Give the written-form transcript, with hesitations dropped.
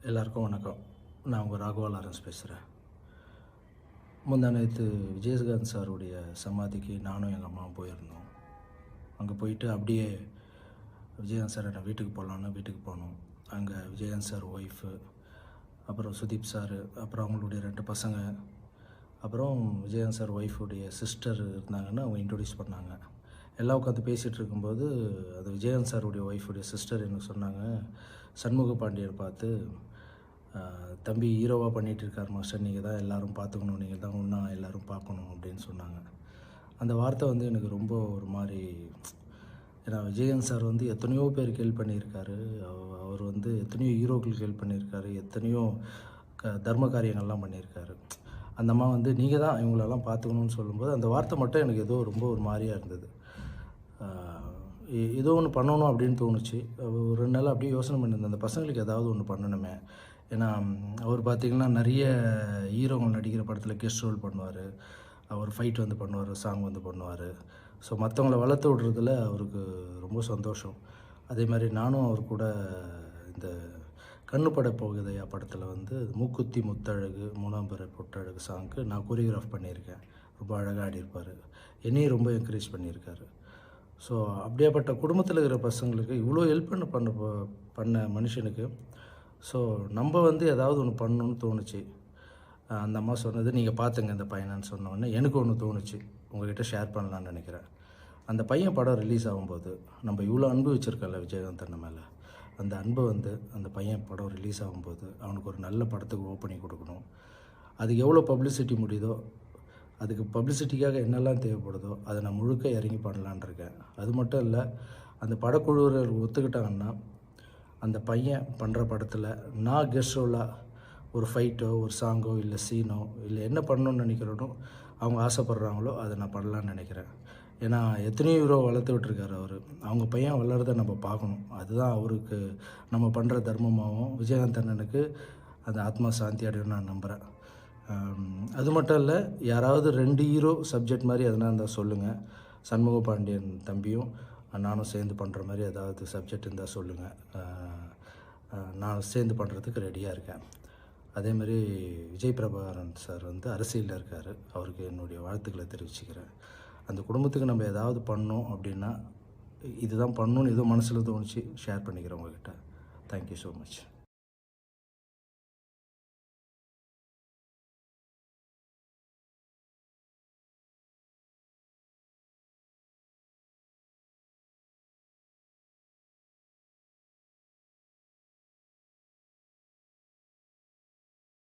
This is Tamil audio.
எல்லாருக்கும் வணக்கம். நான் உங்கள் ராகவா லாரன்ஸ் பேசுகிறேன். முந்தா நேற்று விஜயகாந்த் சாருடைய சமாதிக்கு நானும் எங்கள் அம்மாவும் போயிருந்தோம். அங்கே போயிட்டு அப்படியே விஜயகாந்த் சார் நான் வீட்டுக்கு போகலான்னு வீட்டுக்கு போனோம். அங்கே விஜயகாந்த் சார் ஒய்ஃபு, அப்புறம் சுதீப் சார், அப்புறம் அவங்களுடைய 2 பசங்க, அப்புறம் விஜயகாந்த் சார் ஒய்ஃபுடைய சிஸ்டர் இருந்தாங்கன்னு அவங்க இன்ட்ரொடியூஸ் பண்ணாங்க. எல்லாம் உட்காந்து பேசிகிட்டு இருக்கும்போது அது விஜயகாந்த் சாருடைய ஒய்ஃபுடைய சிஸ்டர் எனக்கு சொன்னாங்க, சண்முக பாண்டியர் பார்த்து, தம்பி ஹீரோவாக பண்ணிகிட்டு இருக்கார் மாஸ்டர், நீங்கள் தான் எல்லோரும் பார்த்துக்கணும், நீங்கள் தான் ஒன்றா எல்லோரும் பார்க்கணும் அப்படின்னு சொன்னாங்க. அந்த வார்த்தை எனக்கு ரொம்ப ஒரு மாதிரி, ஏன்னா விஜயகாந்த் சார் எத்தனையோ பேருக்கு ஹெல்ப் பண்ணியிருக்காரு. அவர் எத்தனையோ ஹீரோக்களுக்கு ஹெல்ப் பண்ணியிருக்காரு, எத்தனையோ தர்ம காரியங்கள்லாம் பண்ணியிருக்காரு. அந்த அம்மா நீங்கள் தான் இவங்களெல்லாம் பார்த்துக்கணுன்னு சொல்லும்போது அந்த வார்த்தை மட்டும் எனக்கு ஏதோ ரொம்ப ஒரு மாதிரியாக இருந்தது. ஏதோ ஒன்று பண்ணணும் அப்படின்னு தோணுச்சு. ஒரு 2 நாள் அப்படியே யோசனை பண்ணியிருந்தேன், அந்த பசங்களுக்கு ஏதாவது ஒன்று பண்ணணுமே. ஏன்னா அவர் பார்த்திங்கன்னா நிறைய ஹீரோங்கள் நடிக்கிற படத்தில் கெஸ்ட் ரோல் பண்ணுவார், அவர் ஃபைட் பண்ணுவார், சாங் பண்ணுவார். ஸோ மற்றவங்கள வளர்த்து விடுறதுல அவருக்கு ரொம்ப சந்தோஷம். அதே மாதிரி நானும் அவர் கூட இந்த கண்ணுப்பட போகுதையா படத்தில் மூக்குத்தி முத்தழகு மூணாம்பரை பொட்டழகு சாங்க்கு நான் கோரியோகிராஃப் பண்ணியிருக்கேன். ரொம்ப அழகாக ஆடியிருப்பார். என்னையும் ரொம்ப என்கரேஜ் பண்ணியிருக்காரு. ஸோ அப்படியாப்பட்ட குடும்பத்தில் இருக்கிற பசங்களுக்கு இவ்வளோ ஹெல்ப் பண்ண மனுஷனுக்கு ஸோ நம்ம ஏதாவது ஒன்று பண்ணணுன்னு தோணுச்சு. அந்த அம்மா சொன்னது நீங்கள் பார்த்துங்க இந்த பையனான்னு சொன்னோடனே எனக்கு ஒன்று தோணுச்சு, உங்கள்கிட்ட ஷேர் பண்ணலான்னு நினைக்கிறேன். அந்த பையன் படம் ரிலீஸ் ஆகும்போது நம்ம இவ்வளோ அன்பு வச்சுருக்கல விஜயகாந்த் அண்ணன் மேலே, அந்த அன்பை அந்த பையன் படம் ரிலீஸ் ஆகும்போது அவனுக்கு ஒரு நல்ல படத்துக்கு ஓப்பனிங் கொடுக்கணும். அதுக்கு எவ்வளோ பப்ளிசிட்டி முடியுதோ, அதுக்கு பப்ளிசிட்டிக்காக என்னெல்லாம் தேவைப்படுதோ அதை நான் முழுக்க இறங்கி பண்ணலான் இருக்கேன். அது மட்டும் இல்லை, அந்த படக்குழுவினர் ஒத்துக்கிட்டாங்கன்னா அந்த பையன் பண்ணுற படத்தில் நான் கெஸ்ட் ரோலாக ஒரு ஃபைட்டோ ஒரு சாங்கோ இல்லை சீனோ இல்லை என்ன பண்ணணுன்னு நினைக்கிறோனோ அவங்க ஆசைப்பட்றாங்களோ அதை நான் பண்ணலான்னு நினைக்கிறேன். ஏன்னா எத்தனையோ ஹீரோ வளர்த்து விட்டுருக்காரு அவர். அவங்க பையன் வளர்றதை நம்ம பார்க்கணும். அதுதான் அவருக்கு நம்ம பண்ணுற தர்மமாகவும் விஜயகாந்த் அண்ணனுக்கு அந்த ஆத்மா சாந்தி அடையும் நான் நம்புகிறேன். அது மட்டும் இல்லை, யாராவது 2 ஹீரோ சப்ஜெக்ட் மாதிரி எதனா இருந்தால் சொல்லுங்கள். சண்முக பாண்டியன் தம்பியும் நானும் சேர்ந்து பண்ணுற மாதிரி ஏதாவது சப்ஜெக்ட் இருந்தால் சொல்லுங்கள். நான் சேர்ந்து பண்ணுறதுக்கு ரெடியாக இருக்கேன். அதேமாதிரி விஜய் பிரபாகரன் சார் அரசியலில் இருக்கார். அவருக்கு என்னுடைய வாழ்த்துக்களை தெரிவிச்சுக்கிறேன். அந்த குடும்பத்துக்கு நம்ம ஏதாவது பண்ணோம் அப்படின்னா இதுதான் பண்ணணும்னு ஏதோ மனசில் தோணுச்சு, ஷேர் பண்ணிக்கிறேன் உங்கள்கிட்ட. Thank you so much.